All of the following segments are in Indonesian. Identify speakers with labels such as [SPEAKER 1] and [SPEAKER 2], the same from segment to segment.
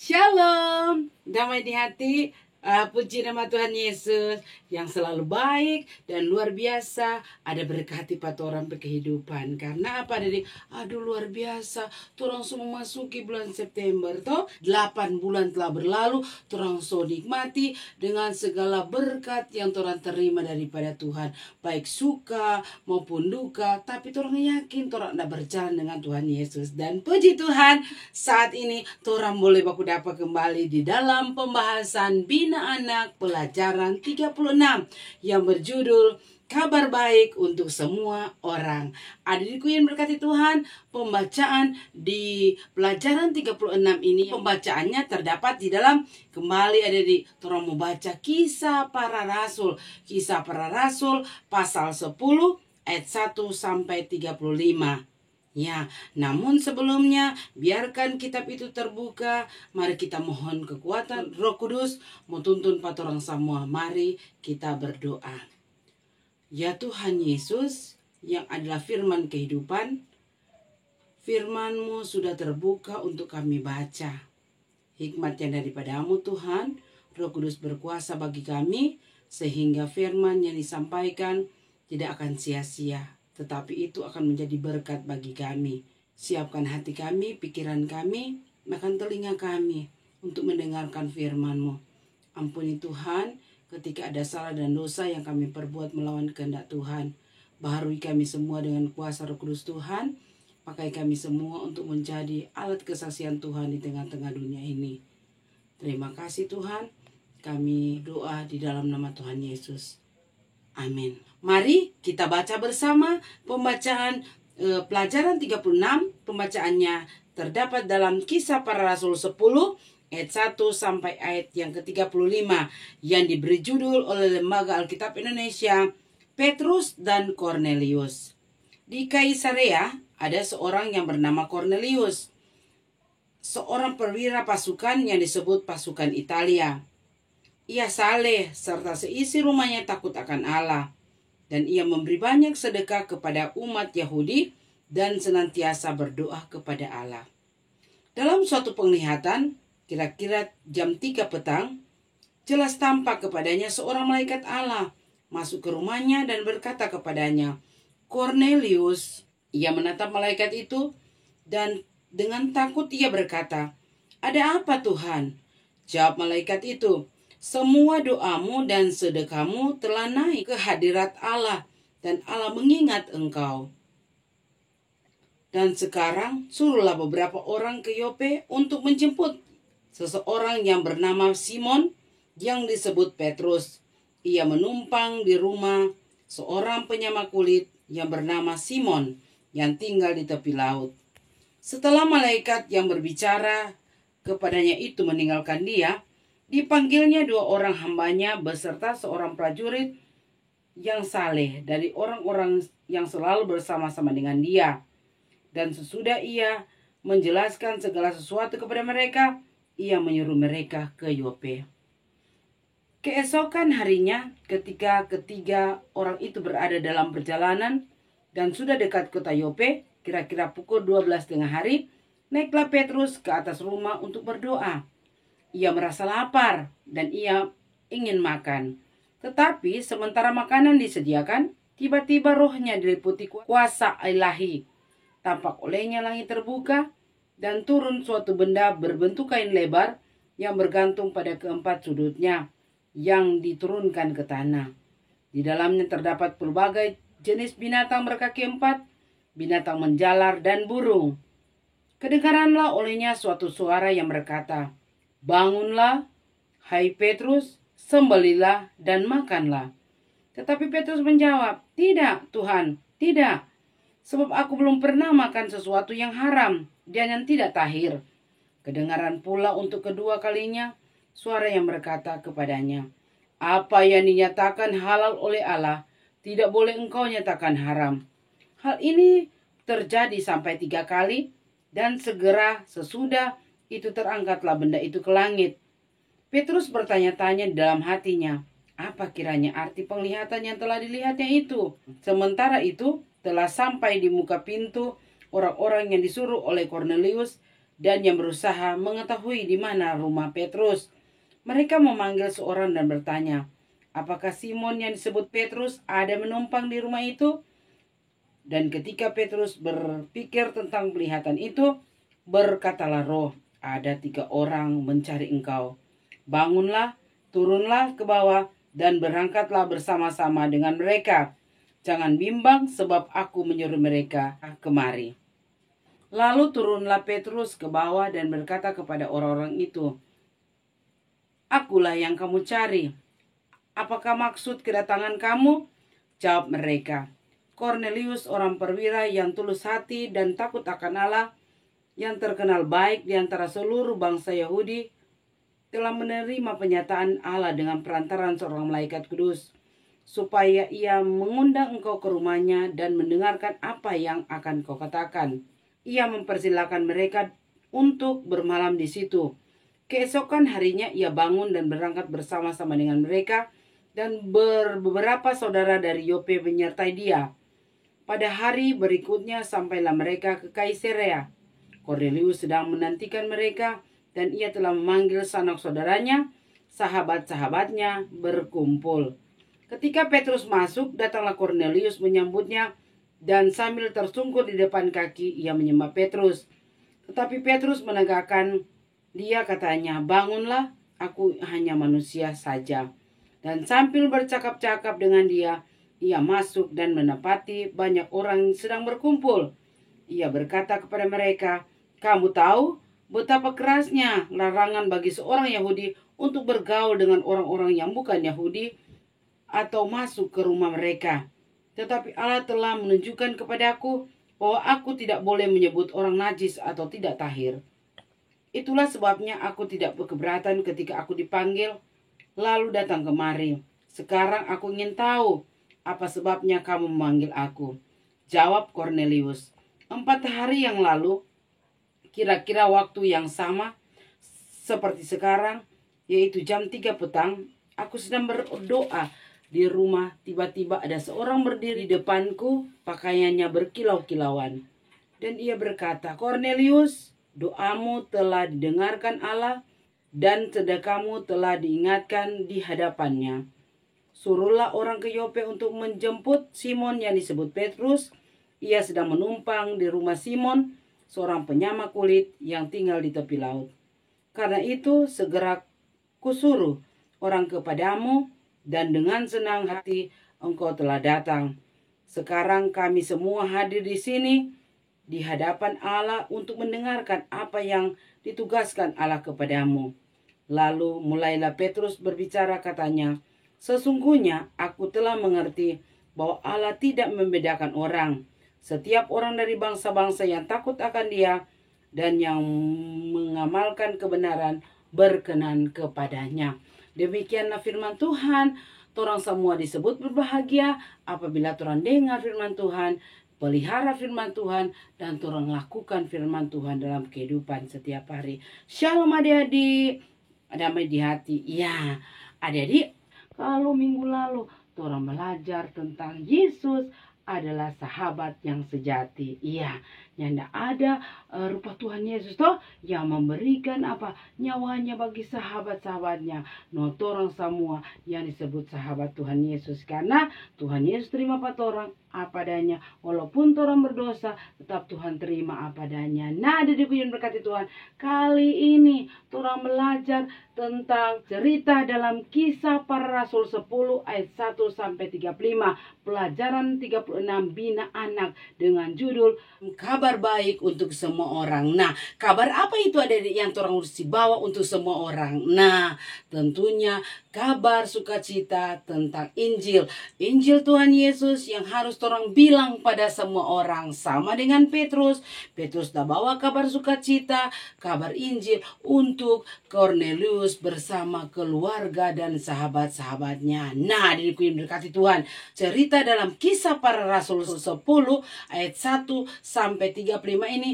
[SPEAKER 1] Shalom, damai di hati. Puji nama Tuhan Yesus yang selalu baik dan luar biasa. Ada berkati orang kehidupan. Karena apa? Aduh luar biasa. Torang semua memasuki bulan September. Toh 8 bulan telah berlalu. Torang so nikmati dengan segala berkat yang torang terima daripada Tuhan. Baik suka maupun duka. Tapi torang yakin torang tidak berjalan dengan Tuhan Yesus. Dan puji Tuhan saat ini torang boleh baku dapat kembali di dalam pembahasan Bina Anak pelajaran 36 yang berjudul Kabar Baik untuk Semua Orang. Adikku yang berkati Tuhan, pembacaan di pelajaran 36 ini, pembacaannya terdapat di dalam, kembali ada di, torang mau baca Kisah Para Rasul. Kisah Para Rasul pasal 10 ayat 1 sampai 35. Ya, namun sebelumnya biarkan kitab itu terbuka. Mari kita mohon kekuatan Roh Kudus menuntun patorang semua. Mari kita berdoa. Ya Tuhan Yesus yang adalah firman kehidupan, firman-Mu sudah terbuka untuk kami baca. Hikmat yang daripadamu Tuhan, Roh Kudus berkuasa bagi kami, sehingga firman yang disampaikan tidak akan sia-sia, tetapi itu akan menjadi berkat bagi kami. Siapkan hati kami, pikiran kami, bahkan telinga kami untuk mendengarkan firman-Mu. Ampuni Tuhan, ketika ada salah dan dosa yang kami perbuat melawan kehendak Tuhan. Baharui kami semua dengan kuasa Roh Kudus Tuhan. Pakai kami semua untuk menjadi alat kesaksian Tuhan di tengah-tengah dunia ini. Terima kasih Tuhan. Kami doa di dalam nama Tuhan Yesus. Amin. Mari kita baca bersama pembacaan pelajaran 36. Pembacaannya terdapat dalam Kisah Para Rasul 10 ayat 1 sampai ayat yang ke-35 yang diberi judul oleh Lembaga Alkitab Indonesia, Petrus dan Kornelius. Di Kaisarea ada seorang yang bernama Kornelius, seorang perwira pasukan yang disebut pasukan Italia. Ia saleh serta seisi rumahnya takut akan Allah, dan ia memberi banyak sedekah kepada umat Yahudi dan senantiasa berdoa kepada Allah. Dalam suatu penglihatan, kira-kira jam 3 petang, jelas tampak kepadanya seorang malaikat Allah masuk ke rumahnya dan berkata kepadanya, "Kornelius." Ia menatap malaikat itu dan dengan takut ia berkata, "Ada apa Tuhan?" Jawab malaikat itu, "Semua doamu dan sedekahmu telah naik ke hadirat Allah, dan Allah mengingat engkau. Dan sekarang suruhlah beberapa orang ke Yope untuk menjemput seseorang yang bernama Simon yang disebut Petrus. Ia menumpang di rumah seorang penyama kulit yang bernama Simon yang tinggal di tepi laut." Setelah malaikat yang berbicara kepadanya itu meninggalkan dia, dipanggilnya 2 orang hambanya beserta seorang prajurit yang saleh dari orang-orang yang selalu bersama-sama dengan dia. Dan sesudah ia menjelaskan segala sesuatu kepada mereka, ia menyuruh mereka ke Yope. Keesokan harinya, ketika ketiga orang itu berada dalam perjalanan dan sudah dekat kota Yope, kira-kira pukul 12 tengah hari, naiklah Petrus ke atas rumah untuk berdoa. Ia merasa lapar dan ia ingin makan. Tetapi sementara makanan disediakan, tiba-tiba rohnya diliputi kuasa ilahi. Tampak olehnya langit terbuka dan turun suatu benda berbentuk kain lebar yang bergantung pada keempat sudutnya yang diturunkan ke tanah. Di dalamnya terdapat berbagai jenis binatang berkaki 4, binatang menjalar dan burung. Kedengaranlah olehnya suatu suara yang berkata, "Bangunlah, hai Petrus, sembelihlah dan makanlah." Tetapi Petrus menjawab, "Tidak, Tuhan, tidak. Sebab aku belum pernah makan sesuatu yang haram dan yang tidak tahir." Kedengaran pula untuk kedua kalinya suara yang berkata kepadanya, "Apa yang dinyatakan halal oleh Allah, tidak boleh engkau nyatakan haram." Hal ini terjadi sampai 3 kali, dan segera sesudah itu terangkatlah benda itu ke langit. Petrus bertanya-tanya di dalam hatinya, apa kiranya arti penglihatan yang telah dilihatnya itu? Sementara itu telah sampai di muka pintu orang-orang yang disuruh oleh Kornelius dan yang berusaha mengetahui di mana rumah Petrus. Mereka memanggil seorang dan bertanya, apakah Simon yang disebut Petrus ada menumpang di rumah itu? Dan ketika Petrus berpikir tentang penglihatan itu, berkatalah roh, ada 3 orang mencari engkau. Bangunlah, turunlah ke bawah, dan berangkatlah bersama-sama dengan mereka. Jangan bimbang sebab aku menyuruh mereka kemari. Lalu turunlah Petrus ke bawah dan berkata kepada orang-orang itu, akulah yang kamu cari. Apakah maksud kedatangan kamu? Jawab mereka, Kornelius orang perwira yang tulus hati dan takut akan Allah, yang terkenal baik di antara seluruh bangsa Yahudi, telah menerima penyataan Allah dengan perantaran seorang malaikat kudus, supaya ia mengundang engkau ke rumahnya dan mendengarkan apa yang akan kau katakan. Ia mempersilahkan mereka untuk bermalam di situ. Keesokan harinya ia bangun dan berangkat bersama-sama dengan mereka, dan beberapa saudara dari Yope menyertai dia. Pada hari berikutnya sampailah mereka ke Kaisarea. Kornelius sedang menantikan mereka, dan ia telah memanggil sanak saudaranya, sahabat-sahabatnya berkumpul. Ketika Petrus masuk, datanglah Kornelius menyambutnya, dan sambil tersungkur di depan kaki, ia menyembah Petrus. Tetapi Petrus menegakkan dia, katanya, bangunlah, aku hanya manusia saja. Dan sambil bercakap-cakap dengan dia, ia masuk dan mendapati banyak orang sedang berkumpul. Ia berkata kepada mereka, kamu tahu betapa kerasnya larangan bagi seorang Yahudi untuk bergaul dengan orang-orang yang bukan Yahudi atau masuk ke rumah mereka. Tetapi Allah telah menunjukkan kepadaku bahwa aku tidak boleh menyebut orang najis atau tidak tahir. Itulah sebabnya aku tidak berkeberatan ketika aku dipanggil, lalu datang kemari. Sekarang aku ingin tahu apa sebabnya kamu memanggil aku. Jawab Kornelius, 4 hari yang lalu, kira-kira waktu yang sama seperti sekarang, yaitu jam 3 petang, aku sedang berdoa di rumah. Tiba-tiba ada seorang berdiri di depanku, pakaiannya berkilau-kilauan. Dan ia berkata, Kornelius, doamu telah didengarkan Allah, dan sedekahmu telah diingatkan di hadapannya. Suruhlah orang ke Yope untuk menjemput Simon yang disebut Petrus. Ia sedang menumpang di rumah Simon, seorang penyama kulit yang tinggal di tepi laut. Karena itu segera kusuruh orang kepadamu, dan dengan senang hati engkau telah datang. Sekarang kami semua hadir di sini di hadapan Allah untuk mendengarkan apa yang ditugaskan Allah kepadamu. Lalu mulailah Petrus berbicara, katanya, sesungguhnya aku telah mengerti bahwa Allah tidak membedakan orang. Setiap orang dari bangsa-bangsa yang takut akan dia dan yang mengamalkan kebenaran berkenan kepadanya. Demikianlah firman Tuhan. Torang semua disebut berbahagia apabila torang dengar firman Tuhan, pelihara firman Tuhan, dan torang lakukan firman Tuhan dalam kehidupan setiap hari. Shalom adik-adik, damai di hati. Ya, adik-adik, kalau minggu lalu torang belajar tentang Yesus adalah sahabat yang sejati. Iya, yang ada rupa Tuhan Yesus toh yang memberikan apa nyawanya bagi sahabat-sahabatnya. No, torang semua yang disebut sahabat Tuhan Yesus, karena Tuhan Yesus terima orang apa adanya. Walaupun torang berdosa, tetap Tuhan terima apa adanya. Nah, adik-adikku yang berkati Tuhan, kali ini torang belajar tentang cerita dalam Kisah Para Rasul 10 ayat 1 sampai 35. Pelajaran 36, bina anak, dengan judul kabar baik untuk semua orang. Nah, kabar apa itu adik-adik yang torang harus dibawa untuk semua orang? Nah, tentunya kabar sukacita tentang Injil. Injil Tuhan Yesus yang harus torang bilang pada semua orang. Sama dengan Petrus. Petrus dah bawa kabar sukacita, kabar Injil untuk Kornelius bersama keluarga dan sahabat-sahabatnya. Nah, adik-adikku yang berkati Tuhan, cerita dalam Kisah Para Rasul 10 ayat 1 sampai ayat 35 ini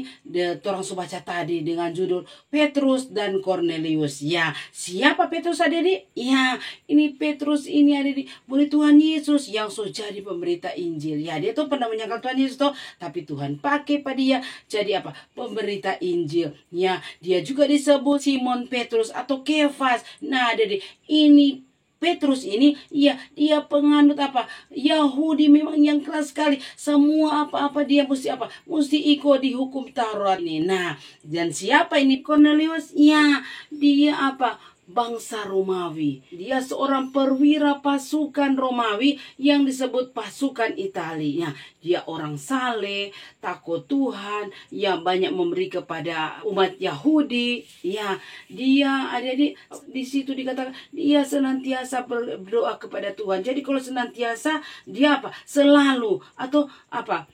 [SPEAKER 1] torang so baca tadi dengan judul Petrus dan Kornelius. Ya, siapa Petrus adik-adik? Ya, ini Petrus ini adik-adik, murid Tuhan Yesus yang so jadi pemberita Injil. Ya, dia tuh pernah menyangkal Tuhan Yesus tuh, tapi Tuhan pakai pada dia jadi apa? Pemberita Injil. Ya, dia juga disebut Simon Petrus atau Kefas. Nah, adik-adik, ini Petrus ini, ya, dia penganut apa? Yahudi memang yang keras sekali. Semua apa-apa dia mesti apa? Mesti ikut di hukum Taurat ini. Nah, dan siapa ini Cornelius? Ya, dia apa? Bangsa Romawi. Dia seorang perwira pasukan Romawi yang disebut pasukan Italia. Dia orang saleh, takut Tuhan, yang banyak memberi kepada umat Yahudi. Ya, dia adik-adik di situ dikatakan dia senantiasa berdoa kepada Tuhan. Jadi kalau senantiasa dia apa? Selalu atau apa?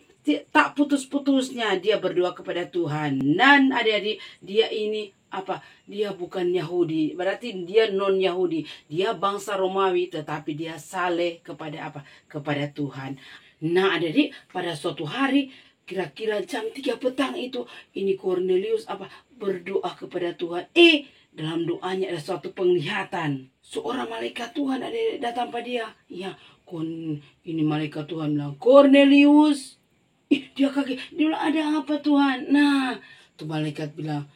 [SPEAKER 1] Tak putus-putusnya dia berdoa kepada Tuhan. Dan adik-adik, dia ini apa? Dia bukan Yahudi, berarti dia non Yahudi. Dia bangsa Romawi, tetapi dia saleh kepada apa? Kepada Tuhan. Nah, adik-adik, pada suatu hari kira-kira jam 3 petang itu, ini Cornelius apa? Berdoa kepada Tuhan. Dalam doanya ada suatu penglihatan. Seorang malaikat Tuhan ada datang pada dia. Ya, ini malaikat Tuhan bilang, Cornelius. Dia kaget. Dia bilang, ada apa Tuhan? Nah, tuh malaikat bilang,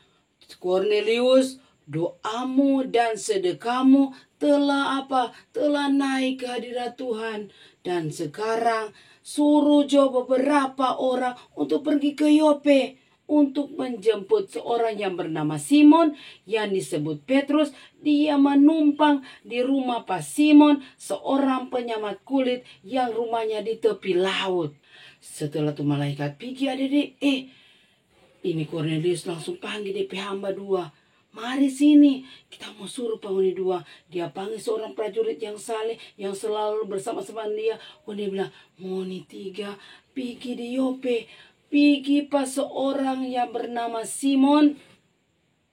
[SPEAKER 1] Cornelius, doamu dan sedekahmu telah apa? Telah naik ke hadirat Tuhan. Dan sekarang suruh coba beberapa orang untuk pergi ke Yope untuk menjemput seorang yang bernama Simon yang disebut Petrus. Dia menumpang di rumah Pak Simon, seorang penyamat kulit yang rumahnya di tepi laut. Setelah tuh malaikat pergi adik-adik, ini Cornelius langsung panggil DP hamba 2. Mari sini, kita mau suruh penghuni 2. Dia panggil seorang prajurit yang saleh, yang selalu bersama-sama dia. Dia bilang, Moni 3, pergi di Yope. Pergi pas seorang yang bernama Simon,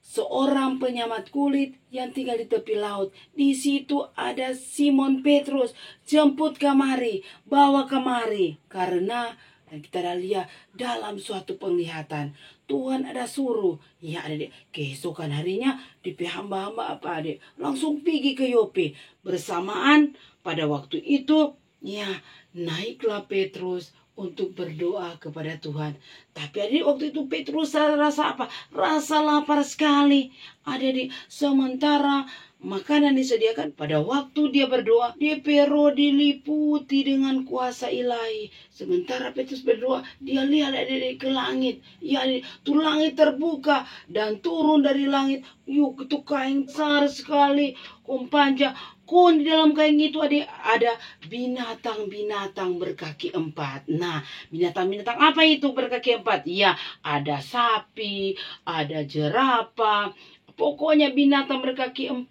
[SPEAKER 1] seorang penyamat kulit yang tinggal di tepi laut. Di situ ada Simon Petrus. Jemput kemari, bawa kemari. Karena dan kita dah lihat dalam suatu penglihatan Tuhan ada suruh. Ya adik, keesokan harinya di hamba-hamba apa adik langsung pergi ke Yope. Bersamaan pada waktu itu, ya naiklah Petrus untuk berdoa kepada Tuhan. Tapi adik waktu itu Petrus rasa apa? Rasa lapar sekali. Adik, sementara makanan disediakan pada waktu dia berdoa, dia perut diliputi dengan kuasa ilahi. Sementara Petrus berdoa, dia lihat adik ke langit. Ya, tuh langit terbuka dan turun dari langit. Yuk, itu kain besar sekali, panjang. Di dalam kain itu ada binatang-binatang berkaki 4. Nah, binatang-binatang apa itu berkaki 4? Ya, ada sapi, ada jerapah. Pokoknya binatang berkaki 4,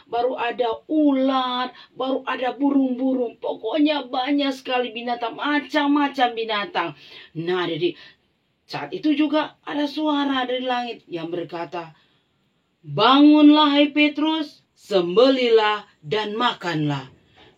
[SPEAKER 1] baru ada ular, baru ada burung-burung. Pokoknya banyak sekali binatang, macam-macam binatang. Nah, jadi saat itu juga ada suara dari langit yang berkata, bangunlah hai Petrus, sembelilah dan makanlah.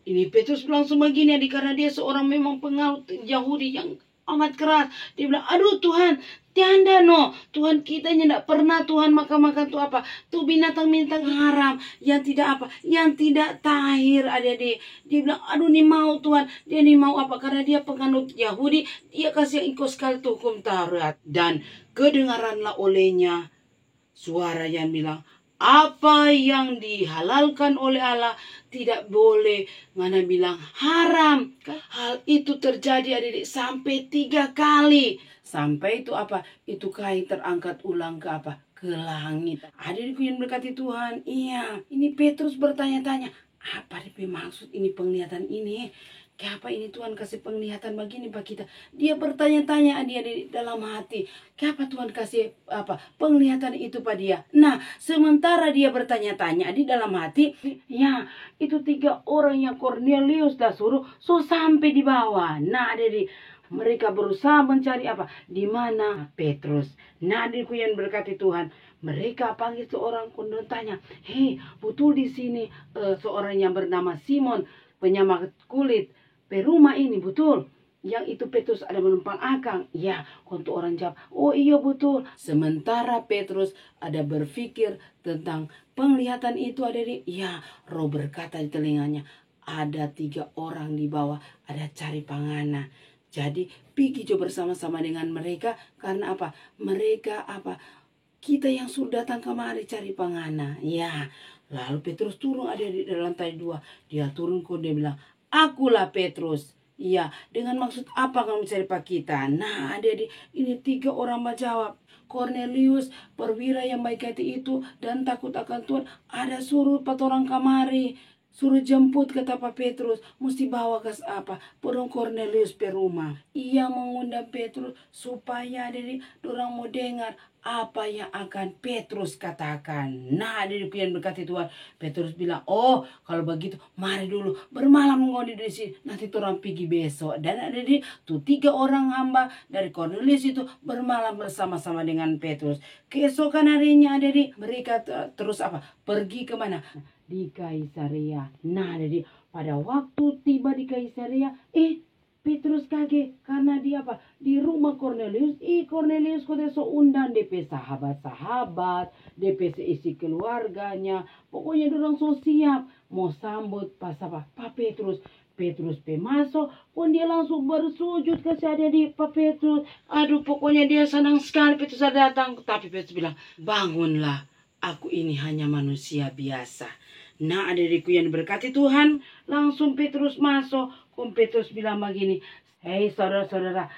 [SPEAKER 1] Ini Petrus langsung begini karena dia seorang memang pengaut Yahudi yang amat keras. Dia bilang, aduh Tuhan, tiada Tuhan kita tidak pernah Tuhan makan tuh apa? Tuh binatang-binatang haram yang tidak apa? Yang tidak tahir adik-adik. Dia bilang, aduh nih mau Tuhan. Dia nih mau apa? Karena dia penganut Yahudi. Dia kasih ikut sekali tuh hukum Taurat. Dan kedengaranlah olehnya suara yang bilang, apa yang dihalalkan oleh Allah tidak boleh, mana bilang haram. Hal itu terjadi adik-adik sampai 3 kali. Sampai itu apa? Itu kain terangkat ulang ke apa? Ke langit. Adik-adikku yang berkati Tuhan. Iya, ini Petrus bertanya-tanya, apa dia maksud ini penglihatan ini? Kenapa ini Tuhan kasih penglihatan begini bagi kita? Dia bertanya-tanya dia di dalam hati. Kenapa Tuhan kasih apa penglihatan itu pada dia? Nah, sementara dia bertanya-tanya di dalam hati, ya itu 3 orang yang Cornelius dah suruh, sampai di bawah. Nah, jadi mereka berusaha mencari apa? Di mana Petrus? Nah, adikku yang berkati Tuhan, mereka panggil seorang kondon tanya, hei, betul di sini seorang yang bernama Simon, penyamak kulit, rumah ini betul? yang itu Petrus ada menumpang akang. Ya, untuk orang jawab, oh iya betul. Sementara Petrus ada berpikir tentang penglihatan itu ada di, ya, roh berkata di telinganya, ada 3 orang di bawah, ada cari pangana. Jadi pergi jo bersama-sama dengan mereka karena apa? Mereka apa? Kita yang sudah datang kemari cari pangana. Ya, lalu Petrus turun ada di lantai 2. Dia turun kok dia bilang, akulah Petrus. Iya, dengan maksud apa kamu cari pak kita? Nah, adik-adik, ini 3 orang menjawab. Cornelius, perwira yang baik hati itu dan takut akan Tuhan, ada suruh 4 orang kamari. Suruh jemput kata Pak Petrus, mesti bawa ke apa? Perung Cornelius pe rumah. Ia mengundang Petrus supaya dari orang mau dengar apa yang akan Petrus katakan. Nah, dari yang berkati Tuhan, Petrus bilang, oh kalau begitu mari dulu bermalam ngodi di sini, nanti orang pergi besok. Dan ada di tuh 3 orang hamba dari Cornelius itu bermalam bersama-sama dengan Petrus. Keesokan harinya ada di mereka terus apa? Pergi kemana? Di Kaisarea. Nah, jadi pada waktu tiba di Kaisarea, Petrus kaget karena dia apa? Di rumah Cornelius. Cornelius kode so undang DP sahabat-sahabat, DP isi keluarganya. Pokoknya dorang so siap mau sambut pas apa? Pak Petrus. Petrus pe masuk, pun dia langsung bersujud kasih ada di Pak Petrus. Aduh, pokoknya dia senang sekali Petrus datang. Tapi Petrus bilang, bangunlah. Aku ini hanya manusia biasa. Nah, adikku yang diberkati Tuhan, langsung Petrus masuk. Petrus bilang begini, hei saudara-saudara,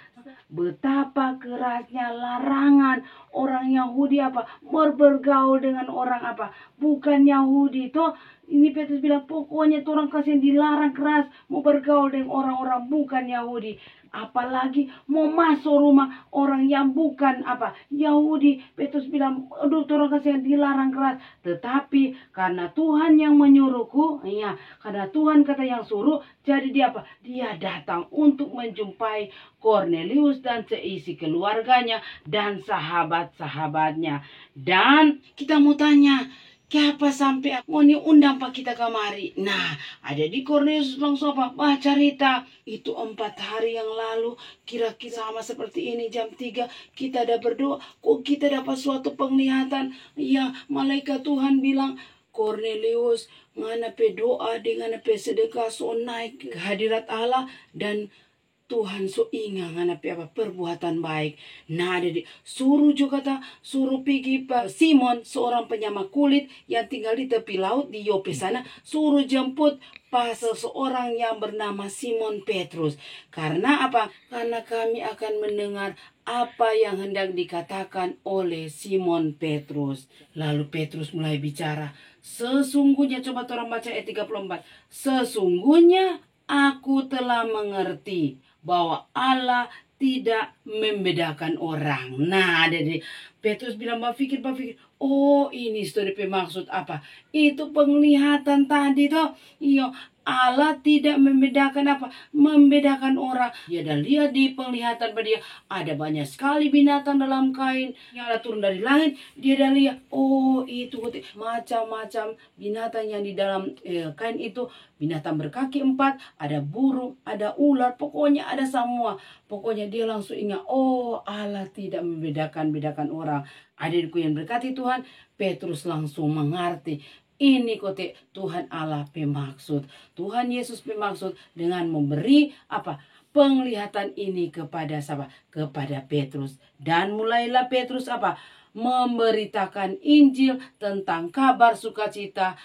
[SPEAKER 1] betapa kerasnya larangan orang Yahudi apa bergaul dengan orang apa bukan Yahudi. Toh ini Petrus bilang pokoknya orang kasih dilarang keras mau bergaul dengan orang-orang bukan Yahudi. Apalagi mau masuk rumah orang yang bukan apa Yahudi. Petrus bilang, aduh orang kasih dilarang keras. Tetapi karena Tuhan yang menyuruhku, ya karena Tuhan kata yang suruh, jadi dia apa? Dia datang untuk menjumpai Cornelius dan seisi keluarganya dan sahabat-sahabatnya. Dan kita mau tanya, kenapa sampai mau undang pak kita kamari? Nah, ada di Cornelius langsung apa? Cerita itu 4 hari yang lalu kira-kira sama seperti ini jam 3 kita ada berdoa. Kok kita dapat suatu penglihatan? Ya, malaikat Tuhan bilang, Cornelius, ngana pe doa dengan pe sedekah so naik ke hadirat Allah dan Tuhan so ingat ngana pe apa perbuatan baik. Nah, jadi suruh juga suruh pergi Pak Simon, seorang penyama kulit yang tinggal di tepi laut di Yope sana, suruh jemput pas seseorang yang bernama Simon Petrus. Karena apa? Karena kami akan mendengar apa yang hendak dikatakan oleh Simon Petrus. Lalu Petrus mulai bicara. Sesungguhnya, coba orang baca ayat 34. Sesungguhnya aku telah mengerti bahwa Allah tidak membedakan orang. Nah, jadi Petrus bilang, berpikir, oh ini story maksud apa? Itu penglihatan tadi toh. Iya, Allah tidak membedakan apa? Membedakan orang. Dia dah lihat di penglihatan pada dia ada banyak sekali binatang dalam kain yang ada turun dari langit. Dia dah lihat, oh itu macam-macam binatang yang di dalam kain itu. Binatang berkaki 4, ada burung, ada ular, pokoknya ada semua. Pokoknya dia langsung ingat, oh Allah tidak membedakan orang. Adikku yang berkati Tuhan, Petrus langsung mengerti. Ini kote Tuhan Allah pemaksud. Tuhan Yesus pemaksud dengan memberi apa? Penglihatan ini kepada siapa? Kepada Petrus. Dan mulailah Petrus apa? Memberitakan Injil tentang kabar sukacita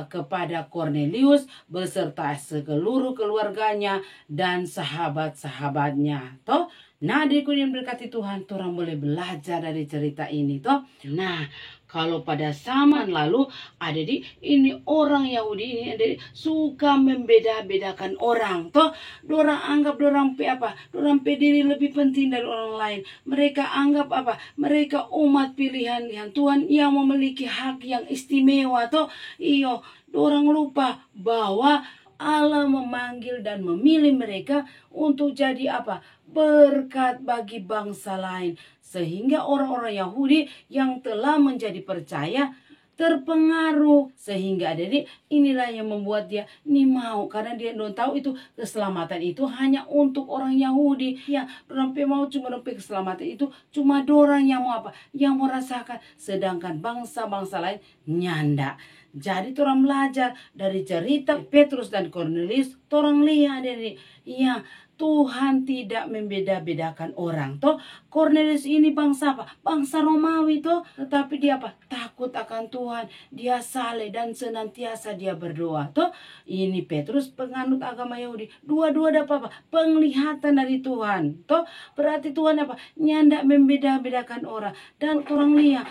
[SPEAKER 1] kepada Cornelius beserta seluruh keluarganya dan sahabat-sahabatnya. Toh, nah adikku yang berkati Tuhan, orang boleh belajar dari cerita ini toh. Nah, kalau pada zaman lalu ada di ini orang Yahudi ini ada suka membeda-bedakan orang toh. Dorang anggap dorang pe apa? Dorang pe diri lebih penting dari orang lain. Mereka anggap apa? Mereka umat pilihan Tuhan yang memiliki hak yang istimewa toh. Iyo, dorang lupa bahwa Allah memanggil dan memilih mereka untuk jadi apa? Berkat bagi bangsa lain. Sehingga orang-orang Yahudi yang telah menjadi percaya terpengaruh. Sehingga adik-adik inilah yang membuat dia ini mau, karena dia belum tahu itu keselamatan itu hanya untuk orang Yahudi. Ya, dorang mau cuma dorang keselamatan itu cuma dorang yang mau apa? Yang mau rasakan, sedangkan bangsa-bangsa lain nyanda. Jadi orang belajar dari cerita Petrus dan Kornelius, orang lihat adik-adik, iya, Tuhan tidak membeda-bedakan orang. Toh Kornelius ini bangsa apa? Bangsa Romawi toh. Tetapi dia apa? Takut akan Tuhan. Dia saleh dan senantiasa dia berdoa. Toh ini Petrus penganut agama Yahudi. Dua-dua dapat apa? Penglihatan dari Tuhan. Toh berarti Tuhan apa? Nyandak membeda-bedakan orang. Dan orang lihat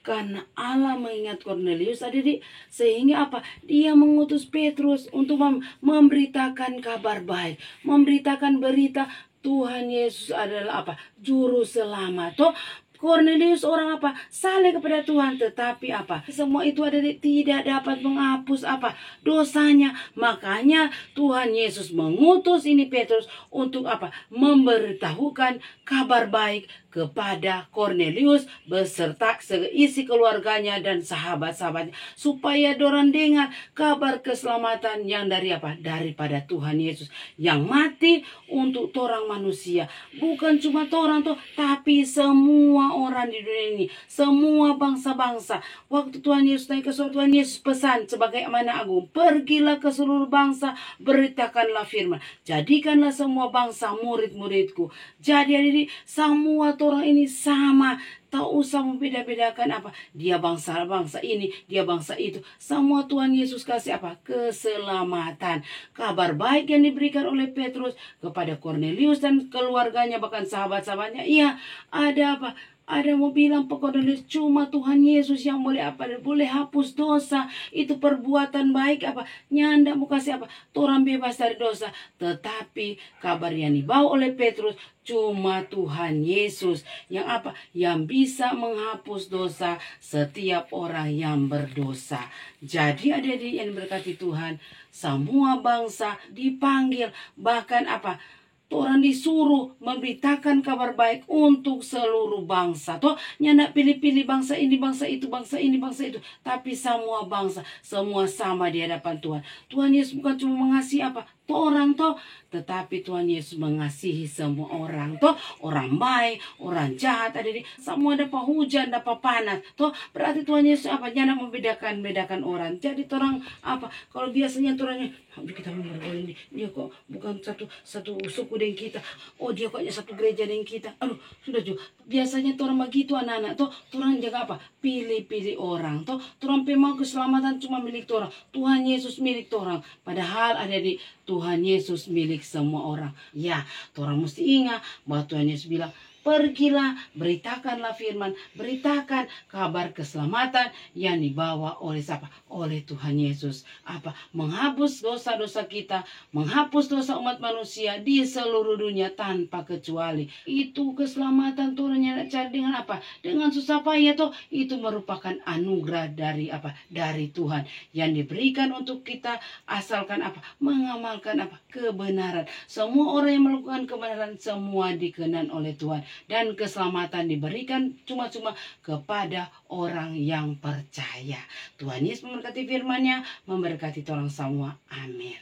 [SPEAKER 1] karena Allah mengingat Kornelius adik-adik, sehingga apa? Dia mengutus Petrus untuk memberitakan kabar baik, memberitakan berita Tuhan Yesus adalah apa? Juru selamat. Toh Kornelius orang apa? Saleh kepada Tuhan, tetapi apa? Semua itu ada tidak dapat menghapus apa? Dosanya. Makanya Tuhan Yesus mengutus ini Petrus untuk apa? Memberitahukan kabar baik kepada Kornelius beserta seisi keluarganya dan sahabat-sahabatnya, supaya dorang dengar kabar keselamatan yang dari apa? Daripada Tuhan Yesus yang mati untuk orang manusia. Bukan cuma orang tuh, tapi semua orang di dunia ini, semua bangsa-bangsa. Waktu Tuhan Yesus naik ke surga, Tuhan Yesus pesan sebagai amanah agung, pergilah ke seluruh bangsa, beritakanlah firman, jadikanlah semua bangsa murid-muridku. Jadi adik-adik, semua orang ini sama. Tak usah membeda-bedakan apa. Dia bangsa ini, dia bangsa itu. Semua Tuhan Yesus kasih apa? Keselamatan. Kabar baik yang diberikan oleh Petrus kepada Kornelius dan keluarganya, bahkan sahabat-sahabatnya. Iya, ada apa? Ada mau bilang Kornelius, cuma Tuhan Yesus yang boleh apa? Boleh hapus dosa. Itu perbuatan baik apa? Nyanda mau kasih apa? Orang bebas dari dosa. Tetapi kabar yang dibawa oleh Petrus, cuma Tuhan Yesus yang apa? Yang bisa menghapus dosa setiap orang yang berdosa. Jadi adik-adik yang berkati Tuhan, semua bangsa dipanggil, bahkan apa? Orang disuruh memberitakan kabar baik untuk seluruh bangsa. Toh nyana pilih-pilih bangsa ini, bangsa itu, bangsa ini, bangsa itu. Tapi semua bangsa, semua sama di hadapan Tuhan. Tuhan Yesus bukan cuma mengasihi apa? Orang toh, tetapi Tuhan Yesus mengasihi semua orang toh, orang baik, orang jahat, adik-adik, semua dapat hujan, dapat panas toh. Berarti Tuhan Yesus apa? Jangan membedakan orang. Jadi orang apa? Kalau biasanya orangnya kita ini, dia kok bukan satu suku dengan kita, oh dia kok satu gereja dengan kita, aduh sudah juga. Biasanya orang begitu anak-anak toh, orang jaga apa? Pilih-pilih orang toh. Orang mau keselamatan cuma milik orang, Tuhan Yesus milik orang. Padahal ada di Tuhan Yesus milik semua orang. Ya, orang mesti ingat bahwa Tuhan Yesus bilang, pergilah, beritakanlah firman, beritakan kabar keselamatan yang dibawa oleh siapa? Oleh Tuhan Yesus. Apa? Menghapus dosa-dosa kita, menghapus dosa umat manusia di seluruh dunia tanpa kecuali. Itu keselamatan Tuhan yang cari dengan apa? Dengan susah payah toh. Itu merupakan anugerah dari apa? Dari Tuhan yang diberikan untuk kita, asalkan apa? Mengamalkan apa? Kebenaran. Semua orang yang melakukan kebenaran semua dikenan oleh Tuhan. Dan keselamatan diberikan cuma-cuma kepada orang yang percaya. Tuhan Yesus memberkati firman-Nya, memberkati orang semua. Amin.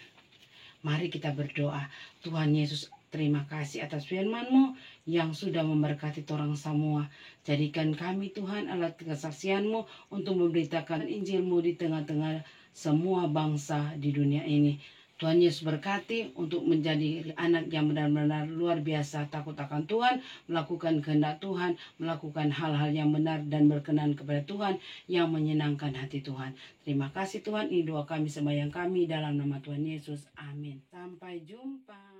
[SPEAKER 1] Mari kita berdoa. Tuhan Yesus, terima kasih atas firman-Mu yang sudah memberkati orang semua. Jadikan kami Tuhan alat kesaksian-Mu untuk memberitakan Injil-Mu di tengah-tengah semua bangsa di dunia ini. Tuhan Yesus berkati untuk menjadi anak yang benar-benar luar biasa, takut akan Tuhan, melakukan kehendak Tuhan, melakukan hal-hal yang benar dan berkenan kepada Tuhan, yang menyenangkan hati Tuhan. Terima kasih Tuhan, ini doa kami, sembahyang kami dalam nama Tuhan Yesus. Amin. Sampai jumpa.